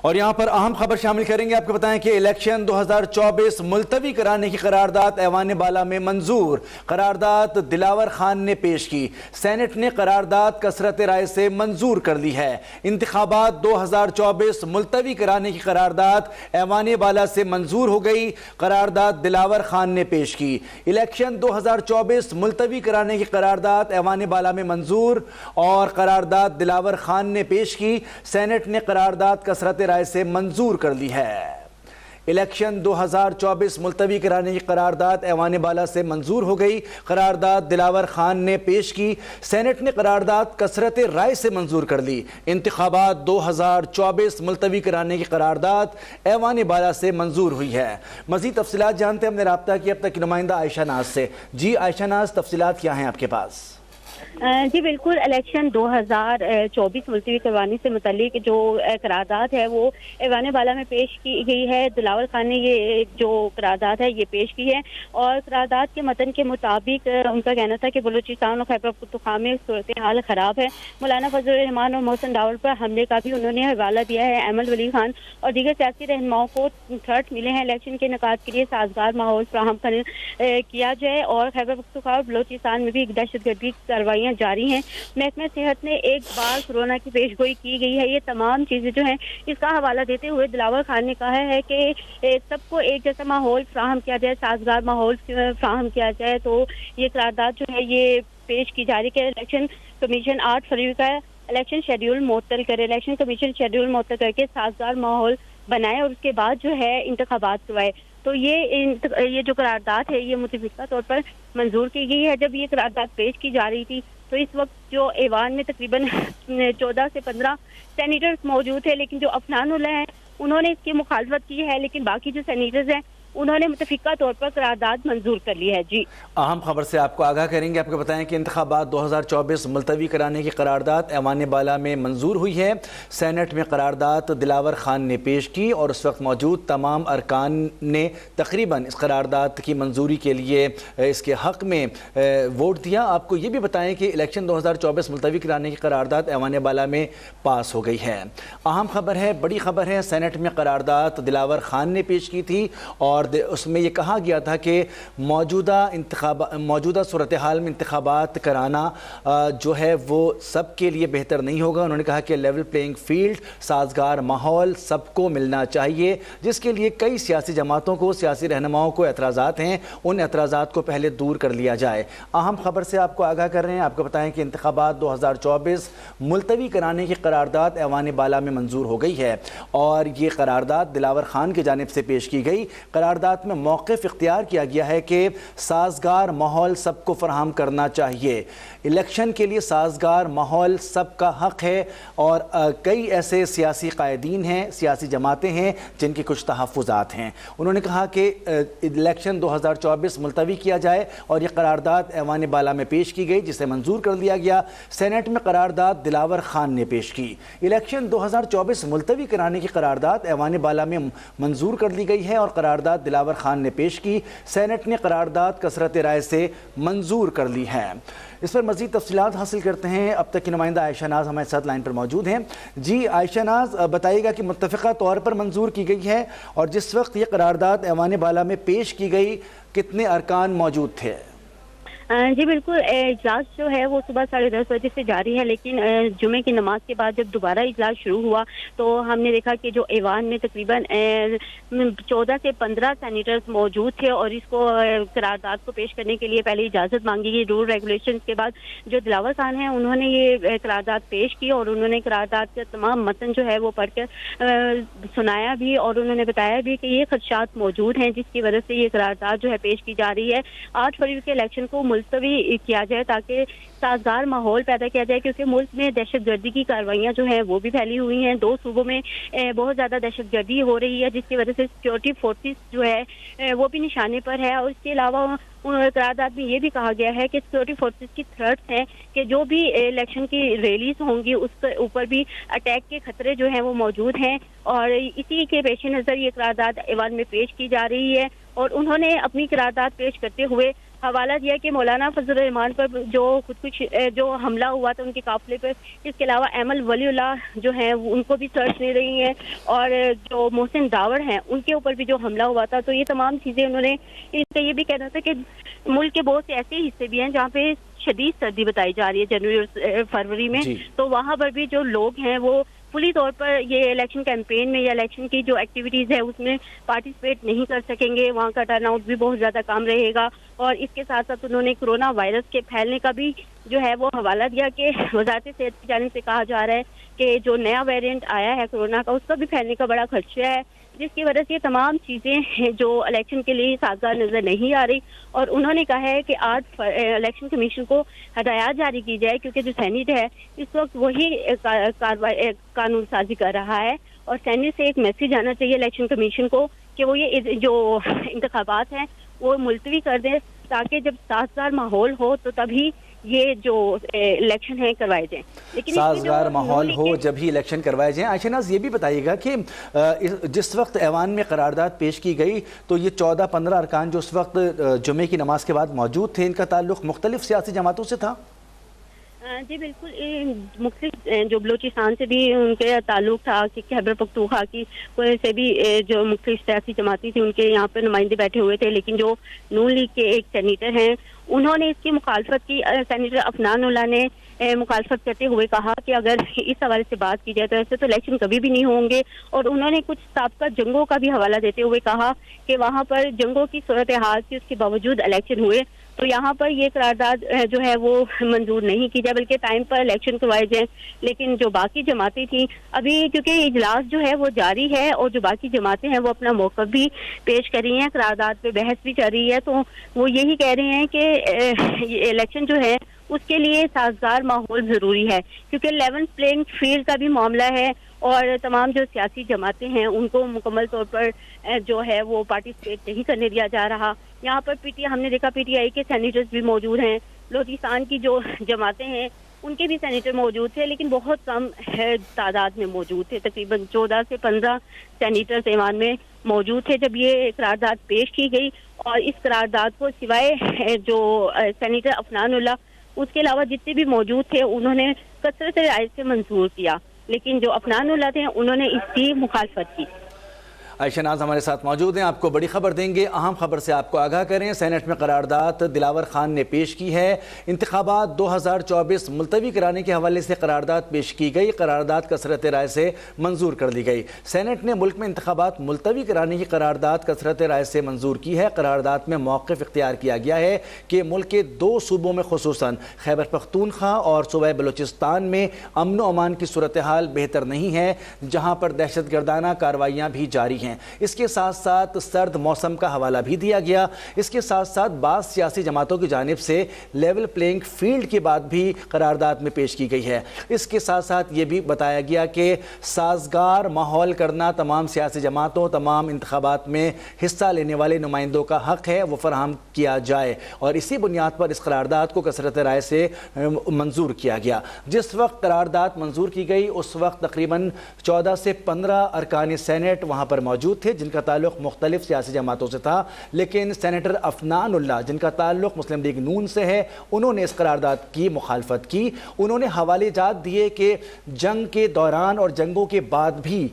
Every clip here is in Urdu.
اور یہاں پر اہم خبر شامل کریں گے، آپ کو بتائیں کہ الیکشن 2024 ملتوی کرانے کی قرارداد ایوان بالا میں منظور۔ قرارداد دلاور خان نے پیش کی، سینٹ نے قرارداد کثرت رائے سے منظور کر لی ہے۔ انتخابات 2024 ملتوی کرانے کی قرارداد ایوان بالا سے منظور ہو گئی، قرارداد دلاور خان نے پیش کی۔ الیکشن 2024 ملتوی کرانے کی قرارداد ایوان بالا میں منظور اور قرارداد دلاور خان نے پیش کی، سینٹ نے قرارداد کثرت رائے سے منظور کر لی ہے۔ الیکشن 2024 ملتوی کرانے کی قرارداد ایوان بالا سے منظور ہو گئی، قرارداد دلاور خان نے پیش کی، سینٹ نے قرارداد کثرت رائے سے منظور کر لی۔ انتخابات 2024 ملتوی کرانے کی قرارداد ایوان بالا سے منظور ہوئی ہے۔ مزید تفصیلات جانتے ہیں، ہم نے رابطہ کیا اب تک کی نمائندہ عائشہ ناز سے۔ جی عائشہ ناز، تفصیلات کیا ہیں آپ کے پاس؟ جی بالکل، الیکشن 2024 ملتوی کروانے سے متعلق جو قرارداد ہے وہ ایوان بالا میں پیش کی گئی ہے۔ دلاور خان نے یہ جو قرارداد ہے یہ پیش کی ہے اور قرارداد کے متن کے مطابق ان کا کہنا تھا کہ بلوچستان اور خیبر پختونخوا میں صورتحال خراب ہے۔ مولانا فضل الرحمان اور محسن ڈاور پر حملے کا بھی انہوں نے حوالہ دیا ہے۔ احمد ولی خان اور دیگر سیاسی رہنماؤں کو تھرٹ ملے ہیں الیکشن کے انعقاد کے لیے سازگار ماحول فراہم کیا جائے اور خیبر پختونخوا اور بلوچستان میں بھی دہشت گردی کارروائیاں جاری ہیں۔ محکمہ صحت نے ایک بار کورونا کی پیش گوئی کی گئی ہے۔ یہ تمام چیزیں جو ہیں اس کا حوالہ دیتے ہوئے دلاور خان نے کہا ہے کہ سب کو ایک جیسا ماحول فراہم کیا جائے، سازگار ماحول فراہم کیا جائے، تو یہ قرارداد جو ہے یہ پیش کی جا رہی ہے کہ الیکشن کمیشن 8 فروری کا الیکشن شیڈیول معطل کرے، الیکشن کمیشن شیڈیول معطل کر کے سازگار ماحول بنائے اور اس کے بعد جو ہے انتخابات کروائے۔ تو یہ جو قرارداد ہے یہ متفقہ طور پر منظور کی گئی ہے۔ جب یہ قرارداد پیش کی جا رہی تھی تو اس وقت جو ایوان میں تقریباً 14 سے 15 سینیٹرز موجود تھے، لیکن جو افنان اللہ ہیں انہوں نے اس کی مخالفت کی ہے، لیکن باقی جو سینیٹرز ہیں انہوں نے متفقہ طور پر قرارداد منظور کر لی ہے۔ جی اہم خبر سے آپ کو آگاہ کریں گے، آپ کو بتائیں کہ انتخابات 2024 ملتوی کرانے کی قرارداد ایوان بالا میں منظور ہوئی ہے۔ سینٹ میں قرارداد دلاور خان نے پیش کی اور اس وقت موجود تمام ارکان نے تقریباً اس قرارداد کی منظوری کے لیے اس کے حق میں ووٹ دیا۔ آپ کو یہ بھی بتائیں کہ الیکشن 2024 ملتوی کرانے کی قرارداد ایوان بالا میں پاس ہو گئی ہے۔ اہم خبر ہے، بڑی خبر ہے، سینٹ میں قرارداد دلاور خان نے پیش کی تھی اور اس میں یہ کہا گیا تھا کہ موجودہ صورتحال میں انتخابات کرانا جو ہے وہ سب کے لیے بہتر نہیں ہوگا۔ انہوں نے کہا کہ لیول پلینگ فیلڈ، سازگار ماحول سب کو ملنا چاہیے، جس کے لیے کئی سیاسی جماعتوں کو، سیاسی رہنماؤں کو اعتراضات ہیں، ان اعتراضات کو پہلے دور کر لیا جائے۔ اہم خبر سے آپ کو آگاہ کر رہے ہیں، آپ کو بتائیں کہ انتخابات 2024 ملتوی کرانے کی قرارداد ایوان بالا میں منظور ہو گئی ہے اور یہ قرارداد دلاور خان کی جانب سے پیش کی گئی۔ قرارداد میں موقف اختیار کیا گیا ہے کہ سازگار ماحول سب کو فراہم کرنا چاہیے۔ الیکشن کے لیے سازگار ماحول سب کا حق ہے اور کئی ایسے سیاسی قائدین ہیں، سیاسی جماعتیں ہیں جن کے کچھ تحفظات ہیں۔ انہوں نے کہا کہ الیکشن 2024 ملتوی کیا جائے اور یہ قرارداد ایوان بالا میں پیش کی گئی جسے منظور کر دیا گیا۔ سینٹ میں قرارداد دلاور خان نے پیش کی۔ الیکشن 2024 ملتوی کرانے کی قرارداد ایوان بالا میں منظور کر لی گئی ہے اور قرارداد دلاور خان نے پیش کی، سینٹ نے قرارداد کثرت رائے سے منظور کر لی ہے۔ اس پر مزید تفصیلات حاصل کرتے ہیں، اب تک کی نمائندہ عائشہ ناز ہمارے ساتھ لائن پر موجود ہیں۔ جی عائشہ ناز، بتائیے گا کہ متفقہ طور پر منظور کی گئی ہے اور جس وقت یہ قرارداد ایوان بالا میں پیش کی گئی کتنے ارکان موجود تھے؟ جی بالکل، اجلاس جو ہے وہ صبح 10:30 بجے سے جاری ہے، لیکن جمعے کی نماز کے بعد جب دوبارہ اجلاس شروع ہوا تو ہم نے دیکھا کہ جو ایوان میں تقریباً 14 سے 15 سینیٹرز موجود تھے اور اس کو قرارداد کو پیش کرنے کے لیے پہلے اجازت مانگی گئی رول ریگولیشنز کے بعد۔ جو دلاور خان ہیں انہوں نے یہ قرارداد پیش کی اور انہوں نے قرارداد کا تمام متن جو ہے وہ پڑھ کر سنایا بھی اور انہوں نے بتایا بھی کہ یہ خدشات موجود ہیں جس کی وجہ سے یہ قرارداد جو ہے پیش کی جا رہی ہے۔ 8 فروری کے الیکشن کو ملتوی کیا جائے تاکہ سازگار ماحول پیدا کیا جائے، کیونکہ ملک میں دہشت گردی کی کارروائیاں جو ہیں وہ بھی پھیلی ہوئی ہیں۔ 2 صوبوں میں بہت زیادہ دہشت گردی ہو رہی ہے جس کی وجہ سے سیکورٹی فورسز جو ہے وہ بھی نشانے پر ہے اور اس کے علاوہ قرارداد میں یہ بھی کہا گیا ہے کہ سیکورٹی فورسز کی تھریٹس ہیں کہ جو بھی الیکشن کی ریلیز ہوں گی اس کے اوپر بھی اٹیک کے خطرے جو ہیں وہ موجود ہیں اور اسی کے پیش نظر یہ قرارداد ایوان میں پیش کی جا رہی ہے اور انہوں نے اپنی قرارداد پیش کرتے ہوئے حوالہ دیا کہ مولانا فضل الرحمان پر جو خودکش جو حملہ ہوا تھا ان کے قافلے پر، اس کے علاوہ ایمل ولی اللہ جو ہیں ان کو بھی سرچ نہیں رہی ہیں، اور جو محسن داوڑ ہیں ان کے اوپر بھی جو حملہ ہوا تھا، تو یہ تمام چیزیں انہوں نے اس کا یہ بھی کہنا تھا کہ ملک کے بہت سے ایسے حصے بھی ہیں جہاں پہ شدید سردی بتائی جا رہی ہے جنوری اور فروری میں، تو وہاں پر بھی جو لوگ ہیں وہ فلی طور پر یہ الیکشن کیمپین میں یا الیکشن کی جو ایکٹیویٹیز ہے اس میں پارٹیسپیٹ نہیں کر سکیں گے، وہاں کا ٹرن آؤٹ بھی بہت زیادہ کم رہے گا۔ اور اس کے ساتھ ساتھ انہوں نے کرونا وائرس کے پھیلنے کا بھی جو ہے وہ حوالہ دیا کہ وزارت صحت کی جانب سے کہا جا رہا ہے کہ جو نیا ویریئنٹ آیا ہے کرونا کا، اس کا بھی پھیلنے کا بڑا خدشہ ہے، جس کی وجہ سے یہ تمام چیزیں جو الیکشن کے لیے سازگار نظر نہیں آ رہی۔ اور انہوں نے کہا ہے کہ آج الیکشن کمیشن کو ہدایات جاری کی جائے، کیونکہ جو سینٹ ہے اس وقت وہی قانون سازی کر رہا ہے، اور سینٹ سے ایک میسج آنا چاہیے الیکشن کمیشن کو کہ وہ یہ جو انتخابات ہیں وہ ملتوی کر دیں، تاکہ جب سازگار ماحول ہو تو تبھی یہ جو الیکشن ہے کروائے جائیں۔ لیکن سازگار ماحول ہو جب ہی الیکشن کروائے جائیں۔ عائشہ ناز یہ بھی بتائیے گا کہ جس وقت ایوان میں قرارداد پیش کی گئی تو یہ 14-15 ارکان جو اس وقت جمعے کی نماز کے بعد موجود تھے، ان کا تعلق مختلف سیاسی جماعتوں سے تھا؟ جی بالکل، مختلف جو بلوچستان سے بھی ان کے تعلق تھا، کہ خیبر پختونخوا کی سے بھی جو مختلف سیاسی جماعتیں تھیں ان کے یہاں پہ نمائندے بیٹھے ہوئے تھے، لیکن جو نون لیگ کے ایک سینیٹر ہیں انہوں نے اس کی مخالفت کی۔ سینیٹر افنان اللہ نے مخالفت کرتے ہوئے کہا کہ اگر اس حوالے سے بات کی جائے تو ایسے تو الیکشن کبھی بھی نہیں ہوں گے، اور انہوں نے کچھ سابقہ جنگوں کا بھی حوالہ دیتے ہوئے کہا کہ وہاں پر جنگوں کی صورتحال تھی، اس کے باوجود الیکشن ہوئے، تو یہاں پر یہ قرارداد جو ہے وہ منظور نہیں کی جائے، بلکہ ٹائم پر الیکشن کروائے جائیں۔ لیکن جو باقی جماعتیں تھیں ابھی کیونکہ اجلاس جو ہے وہ جاری ہے، اور جو باقی جماعتیں ہیں وہ اپنا موقف بھی پیش کر رہی ہیں، قرارداد پہ بحث بھی چل رہی ہے، تو وہ یہی کہہ رہے ہیں کہ الیکشن جو ہے اس کے لیے سازگار ماحول ضروری ہے، کیونکہ لیول پلینگ فیلڈ کا بھی معاملہ ہے، اور تمام جو سیاسی جماعتیں ہیں ان کو مکمل طور پر جو ہے وہ پارٹیسپیٹ نہیں کرنے دیا جا رہا۔ یہاں پر ہم نے دیکھا پی ٹی آئی کے سینیٹرز بھی موجود ہیں، بلوچستان کی جو جماعتیں ہیں ان کے بھی سینیٹر موجود تھے، لیکن بہت کم تعداد میں موجود تھے، تقریباً 14 سے 15 سینیٹرز ایوان میں موجود تھے جب یہ قرارداد پیش کی گئی۔ اور اس قرارداد کو سوائے جو سینیٹر افنان اللہ، اس کے علاوہ جتنے بھی موجود تھے انہوں نے کثرت رائے سے منظور کیا، لیکن جو افنان اللہ تھے انہوں نے اس کی مخالفت کی۔ عائشہ ناز ہمارے ساتھ موجود ہیں، آپ کو بڑی خبر دیں گے، اہم خبر سے آپ کو آگاہ کریں۔ سینٹ میں قرارداد دلاور خان نے پیش کی ہے، انتخابات 2024 ملتوی کرانے کے حوالے سے قرارداد پیش کی گئی، قرارداد کثرت رائے سے منظور کر لی گئی۔ سینٹ نے ملک میں انتخابات ملتوی کرانے کی قرارداد کثرت رائے سے منظور کی ہے۔ قرارداد میں موقف اختیار کیا گیا ہے کہ ملک کے 2 صوبوں میں خصوصاً خیبر پختونخوا اور صوبہ بلوچستان میں امن و امان کی صورتحال بہتر نہیں ہے، جہاں پر دہشت گردانہ کارروائیاں بھی جاری ہیں۔ اس کے ساتھ ساتھ سرد موسم کا حوالہ بھی دیا گیا۔ اس کے ساتھ ساتھ بعض سیاسی جماعتوں کی جانب سے لیول پلینگ فیلڈ کی بات بھی قرارداد میں پیش کی گئی ہے۔ اس کے ساتھ ساتھ یہ بھی بتایا گیا کہ سازگار ماحول کرنا تمام سیاسی جماعتوں، تمام انتخابات میں حصہ لینے والے نمائندوں کا حق ہے، وہ فراہم کیا جائے، اور اسی بنیاد پر اس قرارداد کو کثرت رائے سے منظور کیا گیا۔ جس وقت قرارداد منظور کی گئی اس وقت تقریباً 14 سے 15 ارکان سینٹ وہاں پر موجود تھے، جن کا تعلق مختلف سیاسی جماعتوں سے تھا، لیکن سینیٹر افنان اللہ جن کا تعلق مسلم لیگ نون سے ہے، انہوں نے اس قرارداد کی مخالفت کی۔ انہوں نے حوالے جات دیے کہ جنگ کے دوران اور جنگوں کے بعد بھی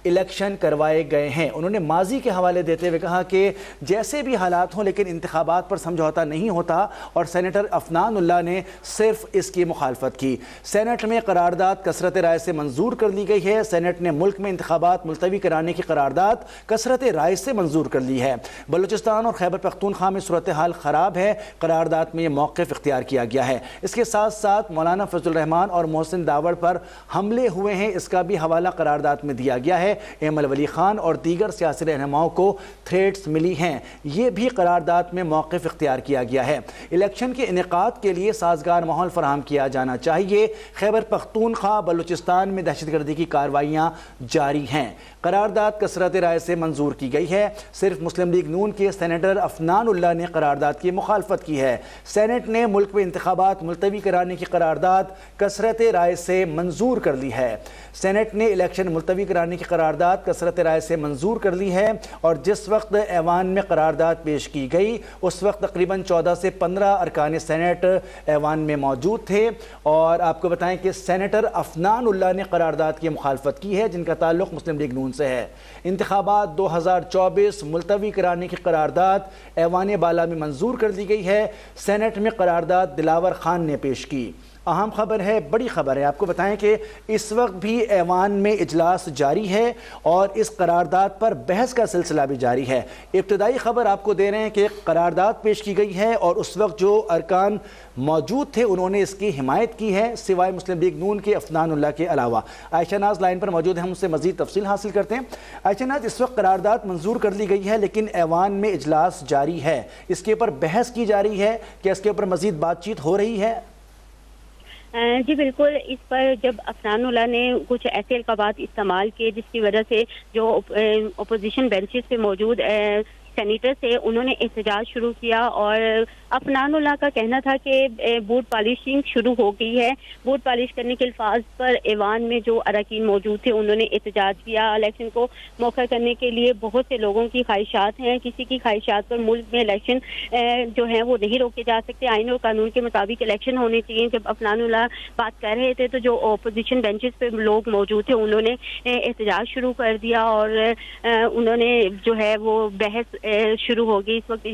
الیکشن کروائے گئے ہیں۔ انہوں نے ماضی کے حوالے دیتے ہوئے کہا کہ جیسے بھی حالات ہوں لیکن انتخابات پر سمجھوتا نہیں ہوتا، اور سینیٹر افنان اللہ نے صرف اس کی مخالفت کی۔ سینٹ میں قرارداد کثرت رائے سے منظور کر لی گئی ہے۔ سینٹ نے ملک میں انتخابات ملتوی کرانے کی قرارداد کثرت رائے سے منظور کر لی ہے۔ بلوچستان اور خیبر پختونخوا میں صورتحال خراب ہے، قرارداد میں یہ موقف اختیار کیا گیا ہے۔ اس کے ساتھ ساتھ مولانا فضل الرحمان اور محسن داوڑ پر حملے ہوئے ہیں، اس کا بھی حوالہ قرارداد میں دیا گیا ہے۔ ایمل ولی خان اور دیگر سیاسی رہنماؤں کو تھریٹس ملی ہیں، یہ بھی قرارداد میں موقف اختیار کیا گیا ہے۔ الیکشن کے انعقاد کے لیے سازگار ماحول فراہم کیا جانا چاہیے۔ خیبر پختونخوا بلوچستان میں دہشت گردی کی کارروائیاں جاری ہیں۔ قرارداد کثرت رائے سے منظور کی گئی ہے۔ صرف مسلم لیگ نون کے سینیٹر افنان اللہ نے قرارداد کی مخالفت کی ہے۔ سینٹ نے ملک میں انتخابات ملتوی کرانے کی قرارداد کثرت رائے سے منظور کر لی ہے۔ سینٹ نے الیکشن ملتوی کرانے کی قرارداد قرارداد کثرت رائے سے منظور کر لی ہے، اور جس وقت ایوان میں قرارداد پیش کی گئی اس وقت تقریباً 14 سے 15 ارکان سینٹ ایوان میں موجود تھے، اور آپ کو بتائیں کہ سینیٹر عفنان اللہ نے قرارداد کی مخالفت کی ہے جن کا تعلق مسلم لیگ نون سے ہے۔ انتخابات 2024 ملتوی کرانے کی قرارداد ایوان بالا میں منظور کر دی گئی ہے۔ سینٹ میں قرارداد دلاور خان نے پیش کی۔ اہم خبر ہے، بڑی خبر ہے، آپ کو بتائیں کہ اس وقت بھی ایوان میں اجلاس جاری ہے اور اس قرارداد پر بحث کا سلسلہ بھی جاری ہے۔ ابتدائی خبر آپ کو دے رہے ہیں کہ قرارداد پیش کی گئی ہے اور اس وقت جو ارکان موجود تھے انہوں نے اس کی حمایت کی ہے سوائے مسلم لیگ نون کے عفنان اللہ کے علاوہ۔ عائشہ ناز لائن پر موجود ہیں، ہم اس سے مزید تفصیل حاصل کرتے ہیں۔ عائشہ ناز، اس وقت قرارداد منظور کر لی گئی ہے لیکن ایوان میں اجلاس جاری ہے، اس کے اوپر بحث کی جا رہی ہے، کیا اس کے اوپر مزید بات چیت ہو رہی ہے؟ جی بالکل، اس پر جب عفنان اللہ نے کچھ ایسے القابات استعمال کیے جس کی وجہ سے جو اپوزیشن بینچز پہ موجود سینیٹر سے انہوں نے احتجاج شروع کیا، اور عفنان اللہ کا کہنا تھا کہ بوٹ پالشنگ شروع ہو گئی ہے۔ بوٹ پالش کرنے کے الفاظ پر ایوان میں جو اراکین موجود تھے انہوں نے احتجاج کیا۔ الیکشن کو موخر کرنے کے لیے بہت سے لوگوں کی خواہشات ہیں، کسی کی خواہشات پر ملک میں الیکشن جو ہیں وہ نہیں روکے جا سکتے، آئین اور قانون کے مطابق الیکشن ہونے چاہیے۔ جب عفنان اللہ بات کر رہے تھے تو جو اپوزیشن بینچز پہ لوگ موجود تھے انہوں نے احتجاج شروع کر دیا، اور انہوں نے جو ہے وہ بحث شروع ہو گئی۔ اس وقت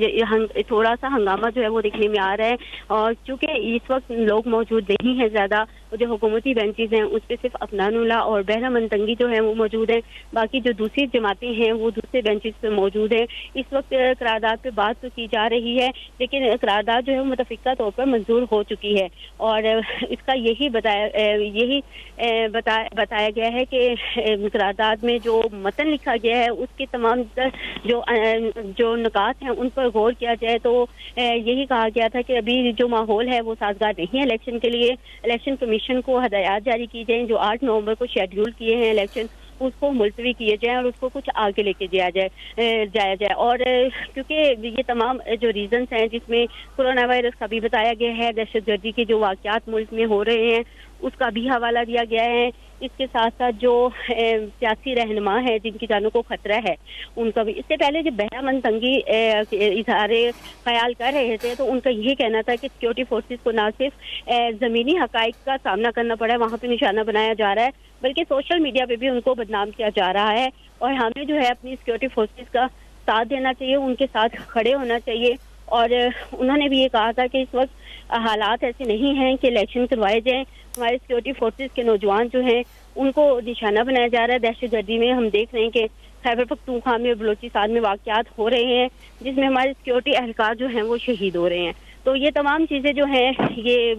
تھوڑا سا ہنگامہ جو ہے وہ دیکھنے میں آ رہا ہے، اور چونکہ اس وقت لوگ موجود نہیں ہیں زیادہ، جو حکومتی بینچز ہیں اس پہ صرف عفنان اللہ اور بہرہ منتنگی جو ہیں وہ موجود ہیں، باقی جو دوسری جماعتیں ہیں وہ دوسرے بینچز پہ موجود ہیں۔ اس وقت قرارداد پہ بات تو کی جا رہی ہے لیکن قرارداد جو ہے متفقہ طور پر منظور ہو چکی ہے، اور اس کا یہی بتایا گیا ہے کہ قرارداد میں جو متن لکھا گیا ہے اس کے تمام جو نکات ہیں ان پر غور کیا جائے تو یہی کہا گیا تھا کہ ابھی جو ماحول ہے وہ سازگار نہیں ہے الیکشن کے لیے۔ الیکشن کمیشن کو ہدایات جاری کی جائیں، جو 8 نومبر کو شیڈیول کیے ہیں الیکشن اس کو ملتوی کیے جائیں اور اس کو کچھ آگے لے کے جایا جائے۔ اور کیونکہ یہ تمام جو ریزنز ہیں جس میں کورونا وائرس کا بھی بتایا گیا ہے، دہشت گردی کے جو واقعات ملک میں ہو رہے ہیں اس کا بھی حوالہ دیا گیا ہے، اس کے ساتھ ساتھ جو سیاسی رہنما ہے جن کی جانوں کو خطرہ ہے ان کا بھی۔ اس سے پہلے جب بہرہ منتنگی اظہار خیال کر رہے تھے تو ان کا یہ کہنا تھا کہ سیکورٹی فورسز کو نہ صرف زمینی حقائق کا سامنا کرنا پڑا ہے، وہاں پہ نشانہ بنایا جا رہا ہے، بلکہ سوشل میڈیا پہ بھی ان کو بدنام کیا جا رہا ہے، اور ہمیں جو ہے اپنی سیکورٹی فورسز کا ساتھ دینا چاہیے، ان کے ساتھ کھڑے ہونا چاہیے۔ اور انہوں نے بھی یہ کہا تھا کہ اس وقت حالات ایسے نہیں ہیں کہ الیکشن کروائے جائیں، ہمارے سیکورٹی فورسز کے نوجوان جو ہیں ان کو نشانہ بنایا جا رہا ہے۔ دہشت گردی میں ہم دیکھ رہے ہیں کہ خیبر پختونخوا میں اور بلوچستان میں واقعات ہو رہے ہیں جس میں ہمارے سیکورٹی اہلکار جو ہیں وہ شہید ہو رہے ہیں۔ تو یہ تمام چیزیں جو ہیں یہ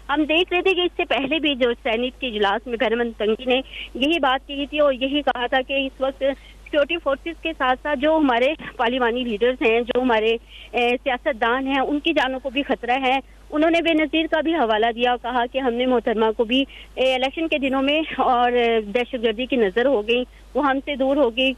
ہم دیکھ رہے تھے کہ اس سے پہلے بھی جو سینیٹ کے اجلاس میں بہرہ منتنگی نے یہی بات کی تھی اور یہی کہا تھا کہ اس وقت سیکورٹی فورسز کے ساتھ ساتھ جو ہمارے پارلیمانی لیڈرز ہیں، جو ہمارے سیاستدان ہیں، ان کی جانوں کو بھی خطرہ ہے۔ انہوں نے بے نظیر کا بھی حوالہ دیا اور کہا کہ ہم نے محترمہ کو بھی الیکشن کے دنوں میں اور دہشت گردی کی نظر ہو گئی، وہ ہم سے دور ہو گئی،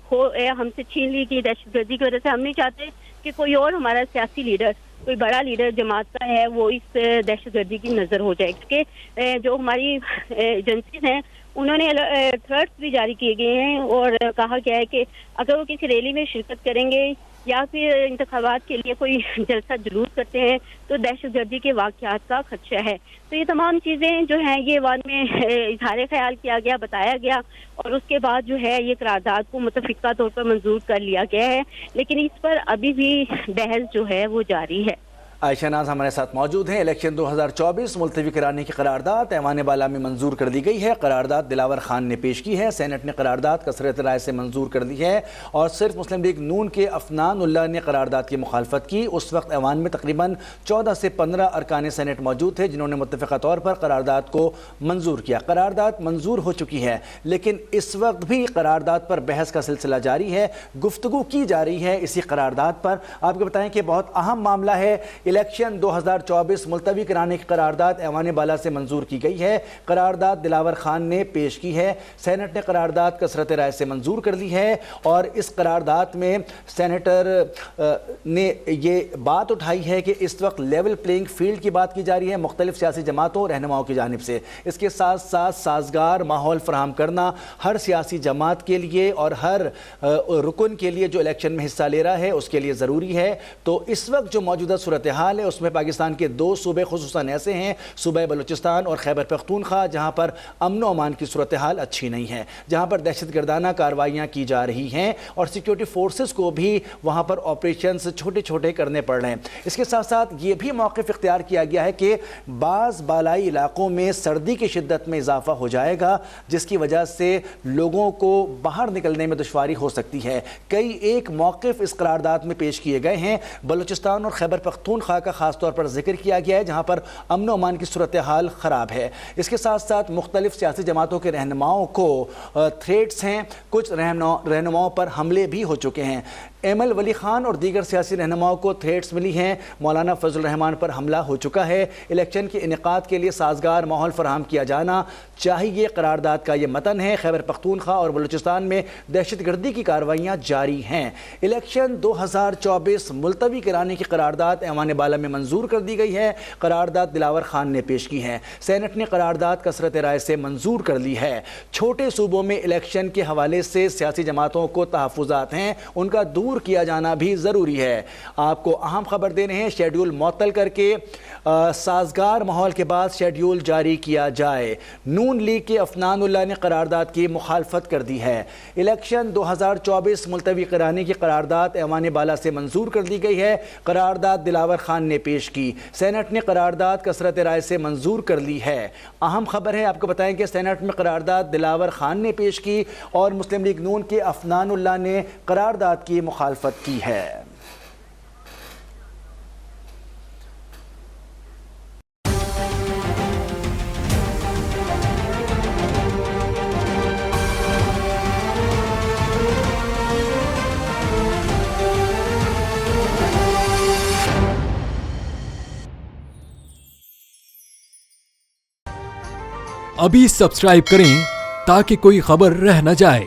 ہم سے چھین لی گئی دہشت گردی کی وجہ سے۔ ہم نہیں چاہتے کہ کوئی اور ہمارا سیاسی لیڈر، کوئی بڑا لیڈر جماعت کا ہے وہ اس دہشت گردی کی نظر ہو جائے، کیونکہ جو ہماری ایجنسیز ہیں انہوں نے تھریٹس بھی جاری کیے گئے ہیں اور کہا گیا ہے کہ اگر وہ کسی ریلی میں شرکت کریں گے یا پھر انتخابات کے لیے کوئی جلسہ جلوس کرتے ہیں تو دہشت گردی کے واقعات کا خدشہ ہے۔ تو یہ تمام چیزیں جو ہیں یہ بعد میں اظہار خیال کیا گیا، بتایا گیا، اور اس کے بعد جو ہے یہ قرارداد کو متفقہ طور پر منظور کر لیا گیا ہے، لیکن اس پر ابھی بھی بحث جو ہے وہ جاری ہے۔ عائشہ ناز ہمارے ساتھ موجود ہیں۔ الیکشن 2024 ملتوی کرانے کی قرارداد ایوان بالا میں منظور کر دی گئی ہے۔ قرارداد دلاور خان نے پیش کی ہے، سینٹ نے قرارداد کثرت رائے سے منظور کر دی ہے، اور صرف مسلم لیگ نون کے عفنان اللہ نے قرارداد کی مخالفت کی۔ اس وقت ایوان میں تقریباً 14 سے 15 ارکان سینٹ موجود تھے جنہوں نے متفقہ طور پر قرارداد کو منظور کیا۔ قرارداد منظور ہو چکی ہے لیکن اس وقت بھی قرارداد پر بحث کا سلسلہ جاری ہے، گفتگو کی جا رہی ہے اسی قرارداد پر۔ آپ کو بتائیں کہ بہت اہم معاملہ ہے، الیکشن 2024 ملتوی کرانے کی قرارداد ایوان بالا سے منظور کی گئی ہے۔ قرارداد دلاور خان نے پیش کی ہے۔ سینٹ نے قرارداد کثرت رائے سے منظور کر لی ہے اور اس قرارداد میں سینیٹر نے یہ بات اٹھائی ہے کہ اس وقت لیول پلینگ فیلڈ کی بات کی جا رہی ہے مختلف سیاسی جماعتوں رہنماؤں کی جانب سے۔ اس کے ساتھ ساتھ سازگار ماحول فراہم کرنا ہر سیاسی جماعت کے لیے اور ہر رکن کے لیے جو الیکشن میں حصہ لے رہا ہے اس کے لیے ضروری ہے۔ تو اس وقت جو موجودہ صورتحال ہے اس میں پاکستان کے 2 صوبے خصوصاً ایسے ہیں، صوبہ بلوچستان اور خیبر پختونخوا، جہاں پر امن و امان کی صورتحال اچھی نہیں ہے، جہاں پر دہشت گردانہ کارروائیاں کی جا رہی ہیں اور سیکیورٹی فورسز کو بھی وہاں پر آپریشنز چھوٹے چھوٹے کرنے پڑ رہے ہیں۔ اس کے ساتھ ساتھ یہ بھی موقف اختیار کیا گیا ہے کہ بعض بالائی علاقوں میں سردی کی شدت میں اضافہ ہو جائے گا، جس کی وجہ سے لوگوں کو باہر نکلنے میں دشواری ہو سکتی ہے۔ کئی ایک موقف اس قرارداد میں پیش کیے گئے ہیں۔ بلوچستان اور خیبر پختونخوا کا خاص طور پر ذکر کیا گیا ہے، جہاں پر امن و امان کی صورتحال خراب ہے۔ اس کے ساتھ ساتھ مختلف سیاسی جماعتوں کے رہنماؤں کو تھریٹس ہیں، کچھ رہنماؤں پر حملے بھی ہو چکے ہیں۔ ایمل ولی خان اور دیگر سیاسی رہنماؤں کو تھریٹس ملی ہیں۔ مولانا فضل الرحمان پر حملہ ہو چکا ہے۔ الیکشن کے انعقاد کے لیے سازگار ماحول فراہم کیا جانا چاہیے، قرارداد کا یہ متن ہے۔ خیبر پختونخوا اور بلوچستان میں دہشت گردی کی کارروائیاں جاری ہیں۔ الیکشن 2024 ملتوی کرانے کی قرارداد ایوان بالا میں منظور کر دی گئی ہے۔ قرارداد دلاور خان نے پیش کی ہے۔ سینٹ نے قرارداد کثرت رائے سے منظور کر لی ہے۔ چھوٹے صوبوں میں الیکشن کے حوالے سے سیاسی جماعتوں کو تحفظات ہیں، ان کا دور کیا جانا بھی ضروری ہے۔ آپ کو اہم خبر دے رہے ہیں، شیڈیول معطل کر کے سازگار ماحول کے بعد شیڈیول جاری کیا جائے۔ نون لیگ کے افنان اللہ نے قرارداد کی مخالفت کر دی ہے۔ الیکشن 2024 ملتوی کرانے کی قرارداد ایوان بالا سے منظور کر دی گئی ہے۔ قرارداد دلاور خان نے پیش کی۔ سینٹ نے قرارداد کثرت رائے سے منظور کر لی ہے۔ اہم خبر ہے، آپ کو بتائیں کہ سینٹ میں قرارداد دلاور خان نے پیش کی اور مسلم لیگ نون کے افنان اللہ نے قرارداد کی مخالفت کی ہے۔ ابھی سبسکرائب کریں تاکہ کوئی خبر رہ نہ جائے۔